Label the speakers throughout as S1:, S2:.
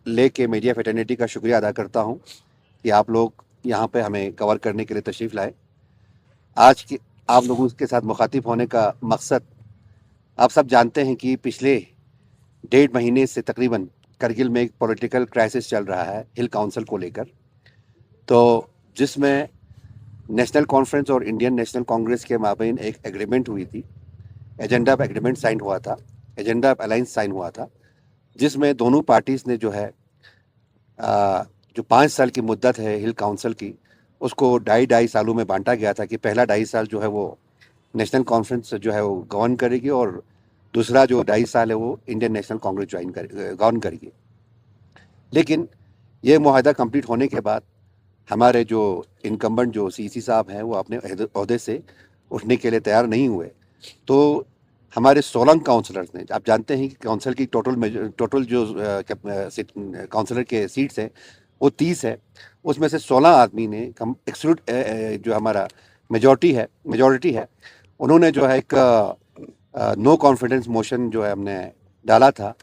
S1: लेके media fraternity का शुक्रिया अदा करता हूँ कि आप लोग यहाँ पे हमें कवर करने के लिए तशरीफ़ लाए। आज की आप लोगों के साथ मुखातिब होने का मकसद, आप सब जानते हैं कि पिछले 1.5 महीने से तकरीबन करगिल में एक पॉलिटिकल क्राइसिस चल रहा है हिल काउंसिल को लेकर। तो जिसमें नेशनल कॉन्फ्रेंस और इंडियन नेशनल कांग्रेस के माबैन एक एग्रीमेंट हुई थी, एजेंडा ऑफ एग्रीमेंट साइन हुआ था, एजेंडा ऑफ अलायंस साइन हुआ था, जिसमें दोनों पार्टीज ने जो है जो 5 साल की मुद्दत है हिल काउंसिल की, उसको ढाई ढाई सालों में बांटा गया था कि पहला 2.5 साल जो है वो नेशनल कॉन्फ्रेंस जो है वो गवर्न करेगी और दूसरा जो 2.5 साल है वो इंडियन नेशनल कांग्रेस गवर्न करेगी। लेकिन ये मुआहदा कंप्लीट होने के बाद हमारे जो इनकम्बेंट जो सीसी साहब हैं वो अपने अहदे से उठने के लिए तैयार नहीं हुए। तो हमारे 16 काउंसलर्स ने, आप जानते हैं कि काउंसिल की टोटल जो काउंसलर के सीट्स हैं वो 30 है, उसमें से 16 आदमी ने एक्सक्लूड जो हमारा मेजॉरिटी है, उन्होंने जो है एक नो कॉन्फिडेंस मोशन जो है हमने डाला था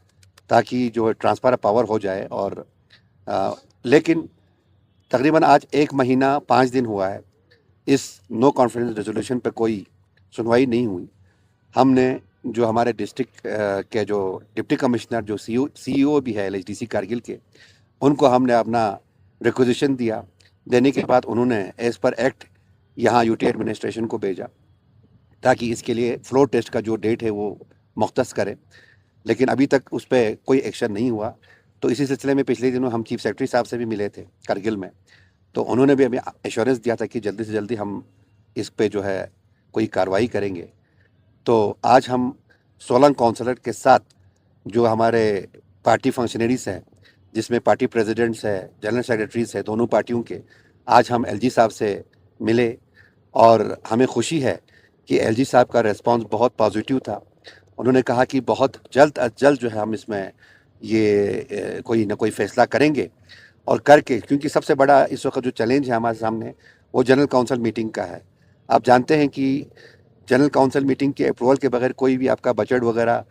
S1: ताकि जो है ट्रांसफर ऑफ पावर हो जाए। और लेकिन तकरीबन आज 1 महीना 5 दिन हुआ है, इस नो कॉन्फिडेंस रेजोल्यूशन पे कोई सुनवाई नहीं हुई। हमने जो हमारे डिस्ट्रिक्ट के जो डिप्टी कमिश्नर जो सीईओ भी है एलएचडीसी कारगिल के, उनको हमने अपना रिक्वेजिशन दिया। देने के बाद उन्होंने एज पर एक्ट यहाँ यूटी एडमिनिस्ट्रेशन को भेजा ताकि इसके लिए फ्लोर टेस्ट का जो डेट है वो मुख्तस करें, लेकिन अभी तक उस पर कोई एक्शन नहीं हुआ। तो इसी सिलसिले में पिछले दिनों हम चीफ सेक्रेटरी साहब से भी मिले थे करगिल में, तो उन्होंने भी हमें एश्योरेंस दिया था कि जल्दी से जल्दी हम इस पे जो है कोई कार्रवाई करेंगे। तो आज हम 16 काउंसलर के साथ जो हमारे पार्टी फंक्शनरीज हैं, जिसमें पार्टी प्रेसिडेंट्स है, जनरल सेक्रेटरीज है दोनों पार्टियों के, आज हम एलजी साहब से मिले और हमें खुशी है कि एलजी साहब का रिस्पांस बहुत पॉजिटिव था। उन्होंने कहा कि बहुत जल्द अज जल्द जो है हम इसमें ये कोई ना कोई फैसला करेंगे और करके, क्योंकि सबसे बड़ा इस वक्त जो चैलेंज है हमारे सामने वो जनरल काउंसिल मीटिंग का है। आप जानते हैं कि जनरल काउंसिल मीटिंग के अप्रूवल के बगैर कोई भी आपका बजट वगैरह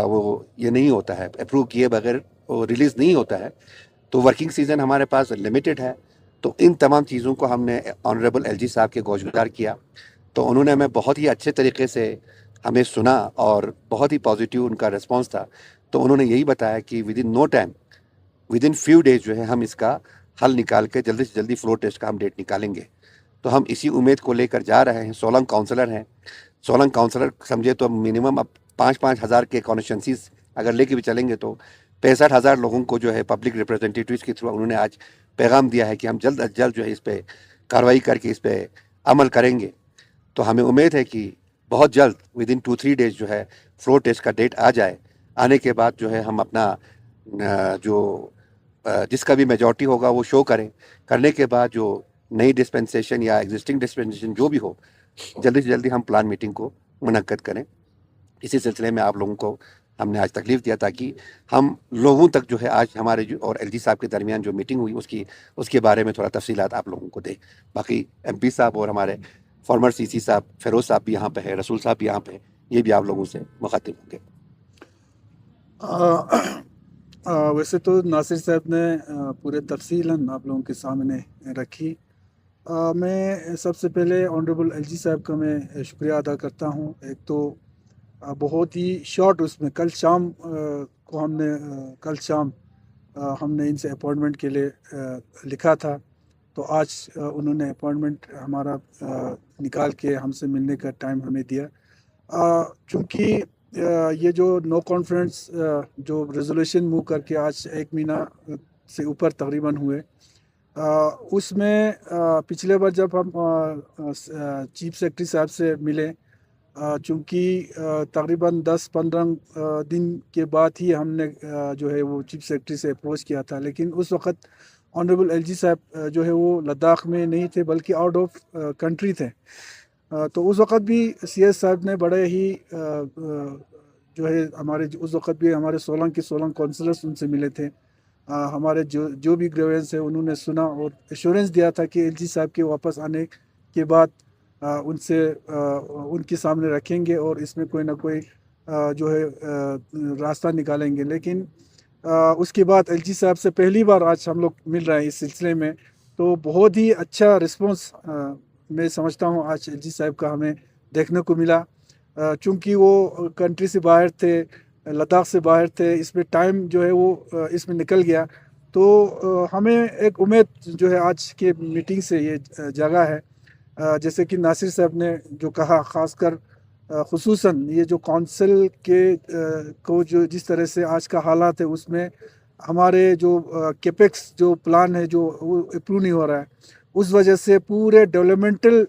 S1: वो ये नहीं होता है, अप्रूव किए बगैर वो रिलीज़ नहीं होता है। तो वर्किंग सीज़न हमारे पास लिमिटेड है। तो इन तमाम चीज़ों को हमने ऑनरेबल एलजी साहब के गोशगुजार किया, तो उन्होंने हमें बहुत ही अच्छे तरीके से हमें सुना और बहुत ही पॉजिटिव उनका रिस्पॉन्स था। तो उन्होंने यही बताया कि within no time, within few days जो है हम इसका हल निकाल के जल्दी से जल्दी फ्लोर टेस्ट का हम डेट निकालेंगे। तो हम इसी उम्मीद को लेकर जा रहे हैं। 16 काउंसलर हैं, 16 काउंसलर समझे तो मिनिमम अब 5-5 हज़ार के कॉन्स्टिट्यूंसीज अगर लेके भी चलेंगे तो 65,000 लोगों को जो है पब्लिक रिप्रेजेंटेटिव्स के थ्रू उन्होंने आज पैगाम दिया है कि हम जल्द अज जल्द जो है इस पर कार्रवाई करके इस पर अमल करेंगे। तो हमें उम्मीद है कि बहुत जल्द विद इन 2-3 डेज जो है फ्लोर टेस्ट का डेट आ जाए। आने के बाद जो है हम अपना जो जिसका भी मेजॉरिटी होगा वो शो करें। करने के बाद जो नई डिस्पेंसेशन या एग्जिस्टिंग डिस्पेंसेशन जो भी हो, जल्दी से जल्दी हम प्लान मीटिंग को मुनक्कद करें। इसी सिलसिले में आप लोगों को हमने आज तकलीफ दिया ताकि हम लोगों तक जो है आज हमारे जो और एलजी साहब के दरमियान जो मीटिंग हुई उसके बारे में थोड़ा तफसीलात आप लोगों को दें। बाकी एमपी साहब और हमारे फॉर्मर सीसी साहब फिरोज साहब भी यहाँ पे है, रसूल साहब भी यहाँ पे है, ये भी आप लोगों से मुखातिब होंगे।
S2: वैसे तो नासिर साहब ने पूरे तफसीलन आप लोगों के सामने रखी। मैं सबसे पहले ऑनरेबल एलजी साहब का मैं शुक्रिया अदा करता हूँ। एक तो बहुत ही शॉर्ट उसमें कल शाम को कल शाम हमने इनसे अपॉइंटमेंट के लिए लिखा था, तो आज उन्होंने अपॉइंटमेंट हमारा निकाल के हमसे मिलने का टाइम हमें दिया। चूँकि ये जो नो कॉन्फ्रेंस जो रेजोल्यूशन मूव करके आज 1 महीना से ऊपर तकरीबन हुए, उसमें पिछले बार जब हम चीफ सेक्रेटरी साहब से मिले, चूँकि तकरीबन 10-15 दिन के बाद ही हमने जो है वो चीफ सेक्रेटरी से अप्रोच किया था, लेकिन उस वक़्त ऑनरेबल एलजी साहब जो है वो लद्दाख में नहीं थे बल्कि आउट ऑफ कंट्री थे। तो उस वक़्त भी सीएस साहब ने बड़े ही जो है उस वक़्त भी हमारे 16 के 16 काउंसलर्स उनसे मिले थे। हमारे जो जो भी ग्रीवेंस है उन्होंने सुना और एश्योरेंस दिया था कि एलजी साहब के वापस आने के बाद उनसे उनके सामने रखेंगे और इसमें कोई ना कोई जो है रास्ता निकालेंगे। लेकिन उसके बाद एलजी साहब से पहली बार आज हम लोग मिल रहे हैं इस सिलसिले में, तो बहुत ही अच्छा रिस्पॉन्स मैं समझता हूँ आज एलजी साहब का हमें देखने को मिला। चूँकि वो कंट्री से बाहर थे, लद्दाख से बाहर थे, इसमें टाइम जो है वो इसमें निकल गया, तो हमें एक उम्मीद जो है आज के मीटिंग से ये जगह है। जैसे कि नासिर साहब ने जो कहा, ख़ासकर खुसूसन ये जो कौंसिल के को जो जिस तरह से आज का हालात है उसमें हमारे जो कैपेक्स जो प्लान है जो वो अप्रूव नहीं हो रहा है, उस वजह से पूरे डेवलपमेंटल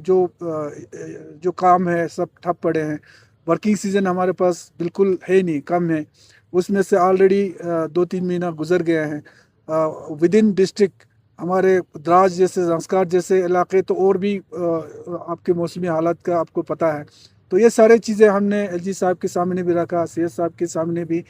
S2: जो काम है सब ठप पड़े हैं। वर्किंग सीज़न हमारे पास बिल्कुल है नहीं, कम है, उसमें से ऑलरेडी 2-3 महीना गुजर गया है। विद इन डिस्ट्रिक्ट हमारे द्रास जैसे, संस्कार जैसे इलाके तो और भी आपके मौसमी हालात का आपको पता है। तो ये सारे चीज़ें हमने एलजी साहब के सामने भी रखा, सीएस साहब के सामने भी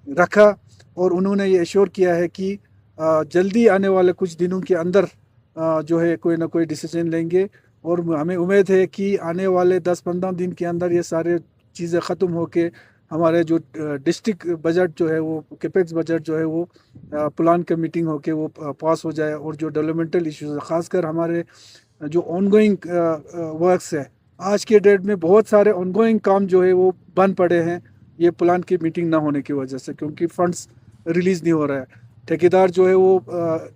S2: रखा, और उन्होंने ये एश्योर किया है कि जल्दी आने वाले कुछ दिनों के अंदर जो है कोई ना कोई डिसीजन लेंगे, और हमें उम्मीद है कि आने वाले 10-15 दिन के अंदर ये सारे चीज़ें ख़त्म होके हमारे जो डिस्ट्रिक्ट बजट जो है वो कैपेक्स बजट जो है वो प्लान का मीटिंग होके वो पास हो जाए, और जो डेवलपमेंटल इश्यूज ख़ासकर हमारे जो ऑनगोइंग वर्क्स है, आज के डेट में बहुत सारे ऑनगोइंग काम जो है वो बंद पड़े हैं ये प्लान की मीटिंग ना होने की वजह से, क्योंकि फंड्स रिलीज़ नहीं हो रहा है। ठेकेदार जो है वो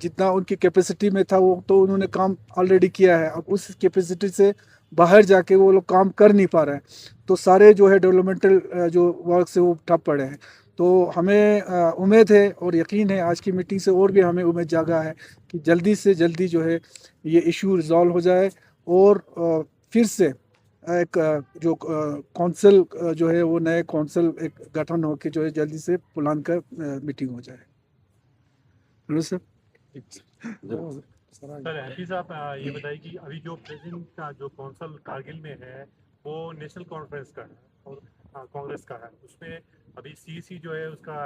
S2: जितना उनकी कैपेसिटी में था वो तो उन्होंने काम ऑलरेडी किया है, अब उस कैपेसिटी से बाहर जाके वो लोग काम कर नहीं पा रहे हैं, तो सारे जो है डेवलपमेंटल जो वर्क से वो ठप पड़े हैं। तो हमें उम्मीद है और यकीन है आज की मीटिंग से, और भी हमें उम्मीद जागा है कि जल्दी से जल्दी जो है ये इशू रिजॉल्व हो जाए, और फिर से एक जो कौंसिल जो है वो नए कौंसिल एक गठन होकर जो है जल्दी से प्लान का मीटिंग हो जाए। सर
S3: सर हैप्पी साहब, ये बताइए कि अभी जो प्रेजेंट का जो कौंसिल कारगिल में है वो नेशनल कॉन्फ्रेंस का है और कांग्रेस का है, उसमें अभी सीसी जो है उसका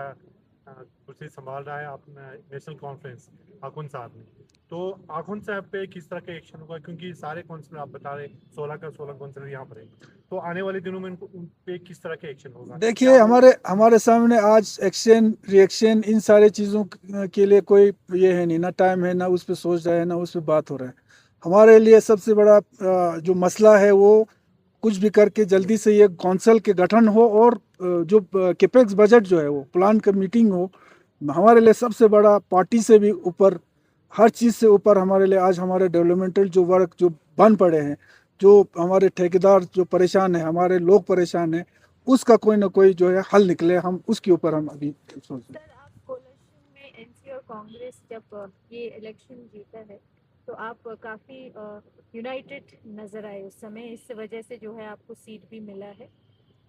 S3: कुर्सी संभाल रहा है अपना नेशनल कॉन्फ्रेंस आखुन साहब ने, तो आखुन साहब पे किस तरह का एक्शन होगा, क्योंकि सारे कौंसिल आप बता रहे 16 का 16 कौंसिल यहाँ पर है, तो आने वाले दिनों में उन पे किस तरह का एक्शन होगा?
S2: देखिए, हमारे सामने आज एक्शन रिएक्शन इन सारे चीज़ों के लिए कोई ये है नहीं, ना टाइम है, ना उस पर सोच रहे हैं, ना उस पर बात हो रहा है। हमारे लिए सबसे बड़ा जो मसला है वो कुछ भी करके जल्दी से ये कौंसिल के गठन हो, और जो कैपेक्स बजट जो है वो प्लान का मीटिंग हो। हमारे लिए सबसे बड़ा पार्टी से भी ऊपर, हर चीज़ से ऊपर हमारे लिए आज हमारे डेवलपमेंटल जो वर्क जो बंद पड़े हैं, जो हमारे ठेकेदार जो परेशान है, हमारे लोग परेशान हैं, उसका कोई ना कोई जो है हल निकले, हम उसके ऊपर हम अभी सोच रहे हैं।
S4: सर, आप कोalition में एनसी और कांग्रेस जब ये इलेक्शन जीता है तो आप काफ़ी यूनाइटेड नज़र आए उस समय, इस वजह से जो है आपको सीट भी मिला है।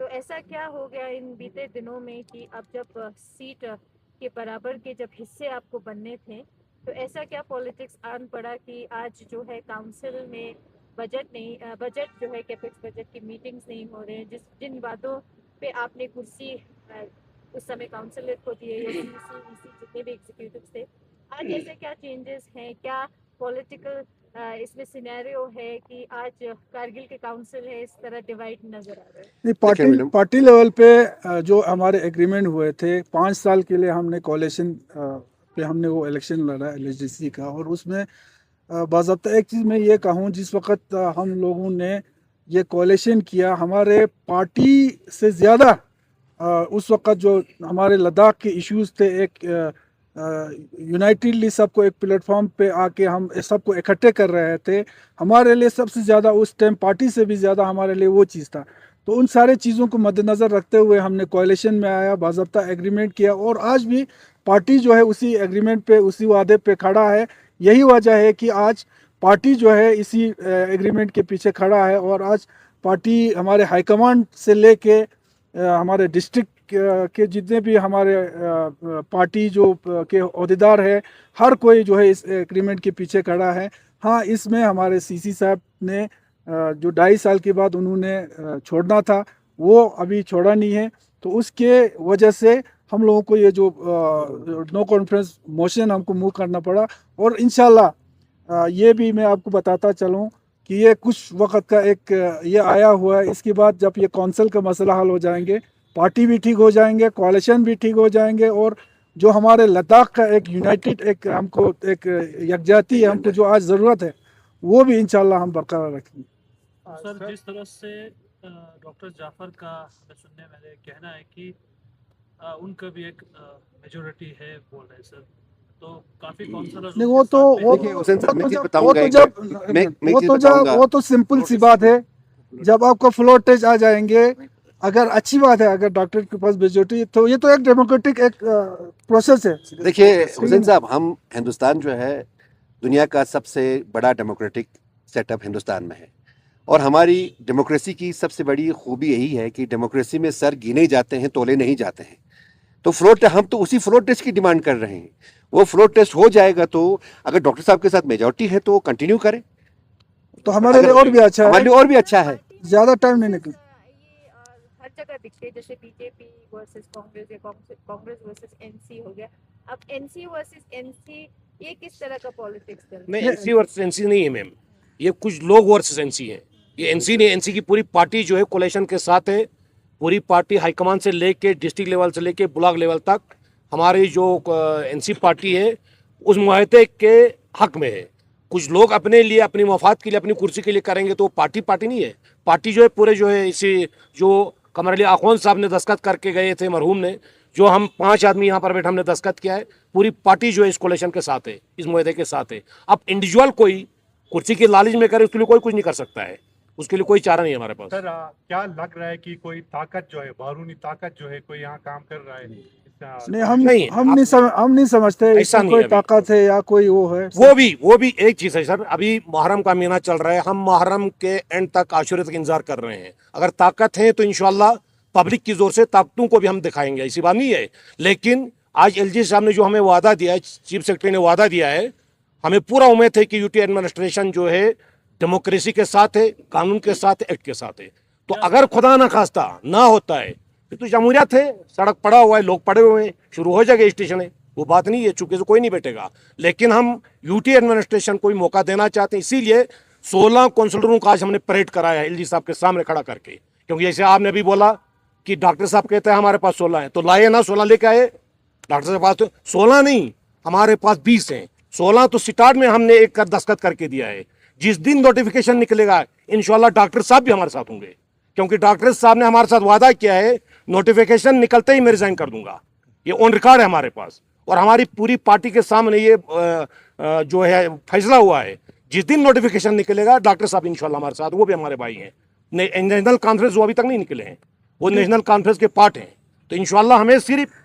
S4: तो ऐसा क्या हो गया इन बीते दिनों में कि अब जब सीट के बराबर के जब हिस्से आपको बनने थे, तो ऐसा क्या पॉलिटिक्स आन पड़ा कि आज जो है काउंसिल में बजट जो है कैपेक्स बजट की मीटिंग्स नहीं हो रहे हैं, जिन बातों पे आपने कुर्सी उस समय काउंसिलर को दिए या जितने भी एग्जीक्यूटिव थे, आज ऐसे क्या चेंजेस हैं, क्या पॉलिटिकल इसमें सिनेरियो है कि आज कारगिल के काउंसिल है इस तरह डिवाइड नजर आ रहा है?
S2: नहीं, पार्टी लेवल पे जो हमारे एग्रीमेंट हुए थे 5 साल के लिए, हमने कोalition पे हमने वो इलेक्शन लड़ा एलएचडीसी का, और उसमें बाज़ाब्ता एक चीज़ मैं ये कहूँ, जिस वक्त हम लोगों ने ये कोalition किया, हमारे पार्टी से ज़्यादा उस वक्त जो हमारे लद्दाख के इश्यूज़ थे, एक यूनाइटेडली सबको एक प्लेटफॉर्म पे आके हम सबको इकट्ठे कर रहे थे। हमारे लिए सबसे ज़्यादा उस टाइम पार्टी से भी ज़्यादा हमारे लिए वो चीज़ था। तो उन सारे चीज़ों को मद्देनज़र रखते हुए हमने कोalition में आया, बाज़ाब्ता एग्रीमेंट किया, और आज भी पार्टी जो है उसी एग्रीमेंट पे, उसी वादे पे खड़ा है। यही वजह है कि आज पार्टी जो है इसी एग्रीमेंट के पीछे खड़ा है, और आज पार्टी हमारे हाईकमांड से लेके हमारे डिस्ट्रिक्ट के जितने भी हमारे पार्टी जो के ओहदेदार है, हर कोई जो है इस एग्रीमेंट के पीछे खड़ा है। हाँ, इसमें हमारे सीसी साहब ने जो 2.5 साल के बाद उन्होंने छोड़ना था वो अभी छोड़ा नहीं है, तो उसके वजह से हम लोगों को ये जो नो कॉन्फ्रेंस मोशन हमको मूव करना पड़ा। और इंशाल्लाह ये भी मैं आपको बताता चलूँ कि ये कुछ वक्त का एक ये आया हुआ है। इसके बाद जब ये कौंसिल का मसला हल हो जाएंगे, पार्टी भी ठीक हो जाएंगे, कोalition भी ठीक हो जाएंगे, और जो हमारे लद्दाख का एक यूनाइटेड एक हमको एक यकजाती है हमको जो आज ज़रूरत है, वो भी इंशाल्लाह हम बरकरार रखेंगे।
S5: सर जिस तरह से डॉक्टर जाफर का हमें सुनने में कहना है कि उनका भी एक मेजोरिटी है बोल रहे हैं सर, तो काफी काउंसलर
S2: नहीं वो तो
S1: देखिए हुसैन साहब, मैं चीज़
S2: वो
S1: बताऊंगा
S2: तो
S1: एक
S2: जब
S1: बार। मैं एक
S2: वो
S1: चीज़
S2: तो जब
S1: बताऊंगा।
S2: वो तो सिंपल सी बात है, जब आपका फ्लोर टेस्ट आ जाएंगे, अगर अच्छी बात है अगर डॉक्टर के पास मेजोरिटी, तो ये तो एक डेमोक्रेटिक एक प्रोसेस है।
S1: देखिए हुसैन साहब, हम हिंदुस्तान जो है दुनिया का सबसे बड़ा डेमोक्रेटिक सेटअप हिंदुस्तान में है, और हमारी डेमोक्रेसी की सबसे बड़ी खूबी यही है कि डेमोक्रेसी में सर गिने जाते हैं, तोले नहीं जाते हैं। तो हम तो उसी फ्लोर टेस्ट की डिमांड कर रहे हैं। वो फ्लोर टेस्ट हो जाएगा तो अगर डॉक्टर साहब के साथ मेजोरिटी है तो कंटिन्यू करें,
S2: तो हमारे लिए और भी अच्छा
S1: हमारे
S2: है,
S1: लिए और भी अच्छा है।
S2: ज़्यादा टाइम नहीं निकले।
S4: ये हर जगह दिखते हैं, जैसे बीजेपी वर्सेस कांग्रेस या कांग्रेस वर्सेस एनसी हो गया। अब एनसी वर्सेस एनसी, ये किस तरह का पॉलिटिक्स चल रहा
S6: नहीं,
S4: है?
S6: एनसी वर्सेस एनसी नहीं है मैम, ये कुछ लोग वर्सेस एनसी है। ये एनसी नहीं, एनसी की पूरी पार्टी जो है कोलेशन के साथ है। पूरी पार्टी हाईकमान से लेके डिस्ट्रिक्ट लेवल से लेके ब्लॉक लेवल तक हमारी जो एनसी पार्टी है उस मुआहदे के हक में है। कुछ लोग अपने लिए, अपनी मफाद के लिए, अपनी कुर्सी के लिए करेंगे तो पार्टी नहीं है। पार्टी जो है पूरे जो है इसी जो कमर अली आखोन साहब ने दस्तखत करके गए थे मरहूम ने, जो हम 5 आदमी यहाँ पर बैठे हमने दस्तखत किया है, पूरी पार्टी जो है इस कोलेशन के साथ है, इस मुआहदे के साथ है। अब इंडिविजुअल कोई कुर्सी की लालच में करे उसके लिए कोई कुछ नहीं कर सकता है, उसके लिए कोई चारा नहीं है हमारे पास।
S3: सर क्या लग रहा है कि कोई ताकत जो है, बारूनी ताकत जो है, कोई यहाँ काम कर रहा है?
S2: नहीं, हम
S6: नहीं,
S2: हम नहीं समझते
S6: ऐसा
S2: इसमें
S6: नहीं
S2: कोई
S6: है अभी।
S2: ताकत है या कोई वो है।
S6: वो भी एक चीज़ है सर, अभी मुहर्रम का महीना चल रहा है, हम मुहर्रम के एंड तक आशुरे तक इंतजार कर रहे हैं। अगर ताकत है तो इंशाल्लाह पब्लिक की जोर से ताकतों को भी हम दिखाएंगे, ऐसी बात नहीं है। लेकिन आज एलजी साहब ने जो हमें वादा दिया है, चीफ सेक्रेटरी ने वादा दिया है, हमें पूरा उम्मीद है कि यूटी एडमिनिस्ट्रेशन जो है डेमोक्रेसी के साथ है, कानून के साथ है, एक्ट के साथ है। तो अगर खुदा ना खास्ता ना होता है फिर तो जमहूरियत है, सड़क पड़ा हुआ है, लोग पड़े हुए हैं, शुरू हो जाएगा स्टेशन है, वो बात नहीं है, चूंकि से कोई नहीं बैठेगा। लेकिन हम यूटी एडमिनिस्ट्रेशन को भी मौका देना चाहते हैं, इसीलिए 16 काउंसलरों का आज हमने परेड कराया है एलजी साहब के सामने खड़ा करके। क्योंकि जैसे आपने अभी बोला कि डॉक्टर साहब कहते हैं हमारे पास 16 है, तो लाए ना 16 लेके आए। डॉक्टर साहब पास तो 16 नहीं, हमारे पास 20 हैं। 16 तो स्टार्ट में हमने एक कर दस्तखत करके दिया है। जिस दिन नोटिफिकेशन निकलेगा इंशाल्लाह डॉक्टर साहब भी हमारे साथ होंगे, क्योंकि डॉक्टर साहब ने हमारे साथ वादा किया है नोटिफिकेशन निकलते ही मैं रिजाइन कर दूंगा। ये ऑन रिकॉर्ड है हमारे पास, और हमारी पूरी पार्टी के सामने ये जो है फैसला हुआ है। जिस दिन नोटिफिकेशन निकलेगा डॉक्टर साहब इंशाल्लाह हमारे साथ, वो भी हमारे भाई हैं। नेशनल कॉन्फ्रेंस वो अभी तक नहीं निकले हैं, वो नेशनल कॉन्फ्रेंस के पार्ट हैं। तो इंशाल्लाह हमें सिर्फ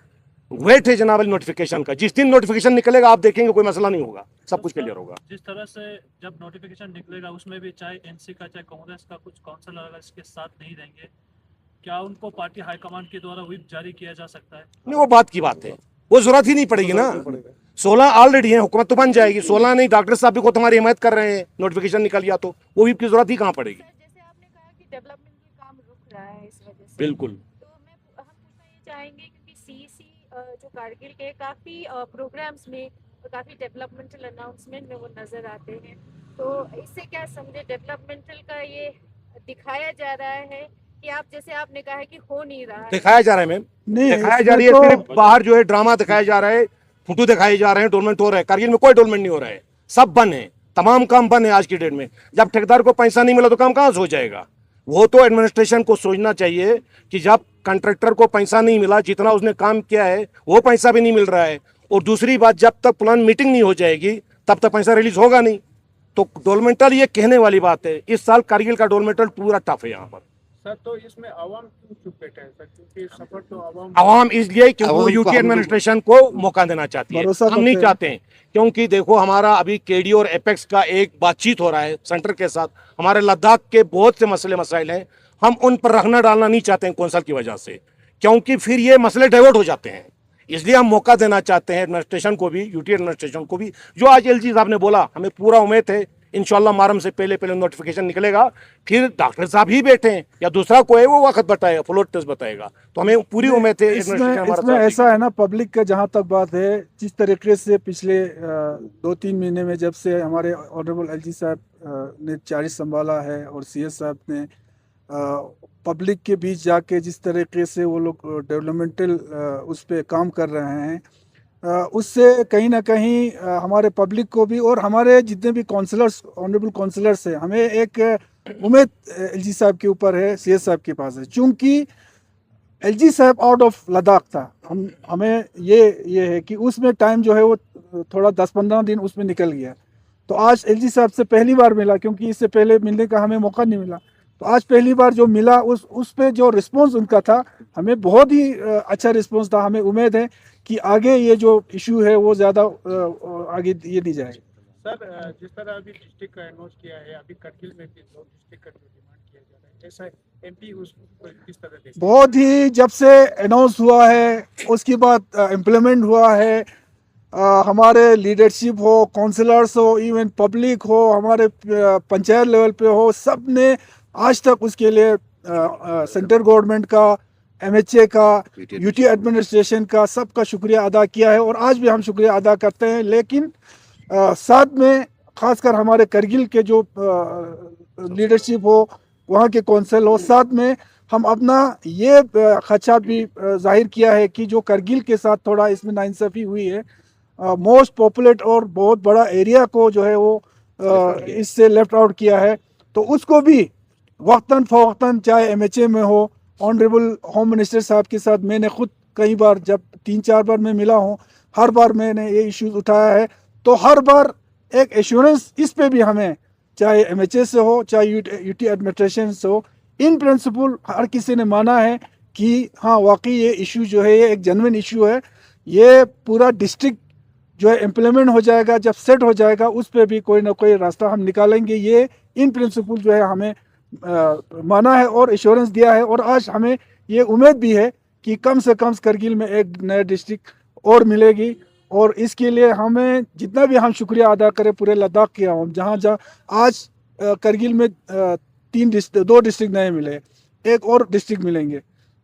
S6: वेट है जनाब नोटिफिकेशन का। जिस दिन नोटिफिकेशन निकलेगा आप देखेंगे कोई मसला नहीं होगा, सब कुछ क्लियर होगा।
S5: जिस तरह से जब नोटिफिकेशन निकलेगा उसमें भी चाहे एनसी का चाहे कांग्रेस का कुछ काउंसलर अगर इसके साथ नहीं देंगे, क्या उनको पार्टी हाईकमांड के द्वारा व्हिप जारी किया जा सकता है?
S6: नहीं, वो बात की बात है, वो जरूरत ही नहीं पड़ेगी ना। 16 ऑलरेडी है, हुकूमत तो बन जाएगी। 16 नहीं, डॉक्टर साहब भी को तुम्हारी हिमायत कर रहे हैं, नोटिफिकेशन निकल गया तो वो व्हिप की जरूरत ही कहाँ पड़ेगी।
S4: सर, जैसे आपने कहा कि डेवलपमेंटल काम रुक रहा है इस वजह से,
S6: बिल्कुल।
S4: तो हम पूछना ये चाहेंगे क्योंकि सीईसी जो कारगिल के काफ़ी प्रोग्राम्स में, काफ़ी डेवलपमेंटल अनाउंसमेंट में वो नज़र आते हैं, तो इससे क्या समझे, डेवलपमेंटल का ये दिखाया जा रहा है कि आप, जैसे आपने कहा है कि हो नहीं रहा है?
S6: दिखाया जा रहा है मैम,
S2: नहीं,
S6: दिखाया जा रही है,
S2: इसमें
S6: सिर्फ बाहर जो है ड्रामा दिखाया जा रहा है, फोटो दिखाए जा रहे हैं, डेवलपमेंट हो रहा है। कारगिल में कोई डेवलपमेंट नहीं हो रहा है, सब बंद है, तमाम काम बंद है आज की डेट में। जब ठेकेदार को पैसा नहीं मिला तो काम कहाँ से हो जाएगा। वो तो एडमिनिस्ट्रेशन को सोचना चाहिए कि जब कॉन्ट्रैक्टर को पैसा नहीं मिला, जितना उसने काम किया है वो पैसा भी नहीं मिल रहा है, और दूसरी बात जब तक प्लान मीटिंग नहीं हो जाएगी तब तक पैसा रिलीज होगा नहीं। तो डेवलपमेंटल ये कहने वाली बात है। इस साल कारगिल का डेवलपमेंटल पूरा टफ है यहाँ पर।
S7: सर तो इसमें आवाम क्यों चुप बैठे हैं सर, क्योंकि सफर तो
S6: आवाम इसलिए क्योंकि वो
S1: आवाम को
S6: यूटी
S1: हम-
S6: एडमिनिस्ट्रेशन को मौका देना चाहती है,
S2: भरोसा
S6: हम नहीं
S2: करते हैं।
S6: चाहते हैं। क्योंकि देखो हमारा अभी केडी और एपेक्स का एक बातचीत हो रहा है सेंटर के साथ, हमारे लद्दाख के बहुत से मसले मसाइल हैं, हम उन पर रखना डालना नहीं चाहते हैं कौंसल की वजह से, क्योंकि फिर ये मसले डाइवर्ट हो जाते हैं। इसलिए हम मौका देना चाहते हैं एडमिनिस्ट्रेशन को भी, यूटी एडमिनिस्ट्रेशन को भी। जो आज एलजी साहब ने बोला, हमें पूरा उम्मीद है इंशाल्लाह मुहर्रम से पहले नोटिफिकेशन निकलेगा, फिर डॉक्टर साहब ही बैठे हैं या दूसरा कोई वो वक्त बताएगा, फ्लोर टेस्ट बताएगा, तो हमें पूरी उम्मीद है एडमिनिस्ट्रेशन हमारा
S2: इसमें
S6: साथ
S2: ऐसा है ना, पब्लिक का जहाँ तक बात है, जिस तरीके से पिछले 2-3 महीने में जब से हमारे ऑनरेबल एलजी साहब ने चार्ज संभाला है और सीएस साहब ने पब्लिक के बीच जाके जिस तरीके से वो लोग डेवलपमेंटल उस पर काम कर रहे हैं, उससे कहीं ना कहीं हमारे पब्लिक को भी और हमारे जितने भी काउंसलर्स ऑनरेबल काउंसलर्स हैं, हमें एक उम्मीद एलजी साहब के ऊपर है, सीएस साहब के पास है। चूंकि एलजी साहब आउट ऑफ लद्दाख था, हमें ये है कि उसमें टाइम जो है वो थोड़ा 10-15 दिन उसमें निकल गया। तो आज एलजी साहब से पहली बार मिला, क्योंकि इससे पहले मिलने का हमें मौका नहीं मिला। तो आज पहली बार जो मिला, उस पे जो रिस्पांस उनका था, हमें बहुत ही अच्छा रिस्पांस था। हमें उम्मीद है कि आगे ये जो इशू है वो ज़्यादा आगे ये नहीं जाए।
S7: सर, जिस तरह अभी डिस्ट्रिक्ट का अनाउंस किया है, अभी करगिल में भी 2 डिस्ट्रिक्ट का जो डिमांड किया जा रहा है, ऐसा एमपी उसको किस तरह देखते हैं?
S2: बहुत ही जब से अनाउंस हुआ है उसके बाद इम्प्लीमेंट हुआ है, हमारे लीडरशिप हो, काउंसलर्स हो, इवन पब्लिक हो, हमारे पंचायत लेवल पे हो, सब ने आज तक उसके लिए सेंट्रल गवर्नमेंट का, एमएचए का, यूटी एडमिनिस्ट्रेशन का सबका शुक्रिया अदा किया है और आज भी हम शुक्रिया अदा करते हैं। लेकिन साथ में खासकर हमारे करगिल के जो लीडरशिप हो, वहाँ के कौंसिल हो, साथ में हम अपना ये खदशा भी जाहिर किया है कि जो करगिल के साथ थोड़ा इसमें नाइंसाफ़ी हुई है, मोस्ट पॉपुलेट और बहुत बड़ा एरिया को जो है वो इससे लेफ्ट आउट किया है, तो उसको भी वक्तन फ़वक्तन, चाहे एमएचए में हो, ऑनरेबल होम मिनिस्टर साहब के साथ मैंने खुद कई बार, जब 3-4 बार मैं मिला हूँ, हर बार मैंने ये इश्यूज उठाया है। तो हर बार एक एश्योरेंस इस पे भी हमें, चाहे एमएचए से हो, चाहे यूटी एडमिनिस्ट्रेशन से हो, इन प्रिंसिपल हर किसी ने माना है कि हाँ वाकई ये इशू जो है ये एक जेन्युइन इशू है। ये पूरा डिस्ट्रिक्ट जो है इम्प्लीमेंट हो जाएगा, जब सेट हो जाएगा उस पर भी कोई ना कोई रास्ता हम निकालेंगे। ये इन प्रिंसिपल जो है हमें माना है और एश्योरेंस दिया है। और आज हमें ये उम्मीद भी है कि कम से कम करगिल में एक नया डिस्ट्रिक्ट और मिलेगी। और इसके लिए हमें जितना भी हम शुक्रिया अदा करें पूरे लद्दाख के हम, जहाँ जहाँ आज करगिल में 2 डिस्ट्रिक्ट नए मिले, एक और डिस्ट्रिक्ट मिलेंगे,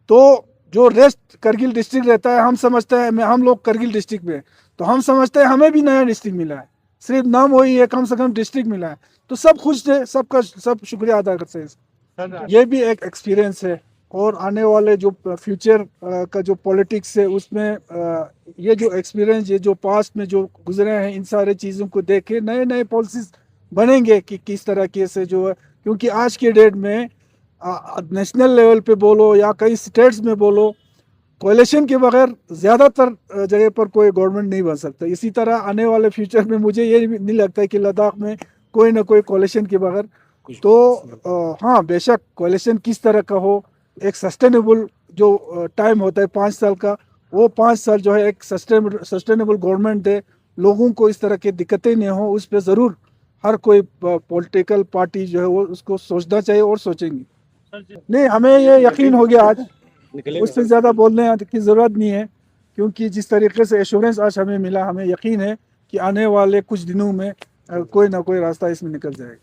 S2: तो जो रेस्ट करगिल डिस्ट्रिक्ट रहता है, हम समझते हैं, हम लोग करगिल डिस्ट्रिक्ट में, तो हम समझते हैं हमें भी नया डिस्ट्रिक्ट मिला है, सिर्फ नाम वही है, कम से कम डिस्ट्रिक्ट मिला है, तो सब खुश थे, सबका सब शुक्रिया अदा करते हैं।
S3: सर,
S2: ये भी एक एक्सपीरियंस है। और आने वाले जो फ्यूचर का जो पॉलिटिक्स है उसमें ये जो एक्सपीरियंस, ये जो पास्ट में जो गुजरे हैं, इन सारे चीज़ों को देख के नए नए पॉलिसीज बनेंगे कि किस तरह के से जो है, क्योंकि आज के डेट में नेशनल लेवल पे बोलो या कई स्टेट्स में बोलो, कोalition के बगैर ज़्यादातर जगह पर कोई गवर्नमेंट नहीं बन सकता। इसी तरह आने वाले फ्यूचर में मुझे ये नहीं लगता है कि लद्दाख में कोई ना कोई कोalition के बगैर, तो हाँ बेशक कोalition किस तरह का हो, एक सस्टेनेबल जो टाइम होता है 5 साल का, वो 5 साल जो है एक सस्टेनेबल गवर्नमेंट दे, लोगों को इस तरह की दिक्कतें नहीं हो, उस पर ज़रूर हर कोई पॉलिटिकल पार्टी जो है वो उसको सोचना चाहिए और सोचेंगी। नहीं, हमें ये यकीन हो गया आज, उससे ज़्यादा बोलने की ज़रूरत नहीं है, क्योंकि जिस तरीके से एश्योरेंस आज हमें मिला, हमें यकीन है कि आने वाले कुछ दिनों में कोई ना कोई रास्ता इसमें निकल जाएगा।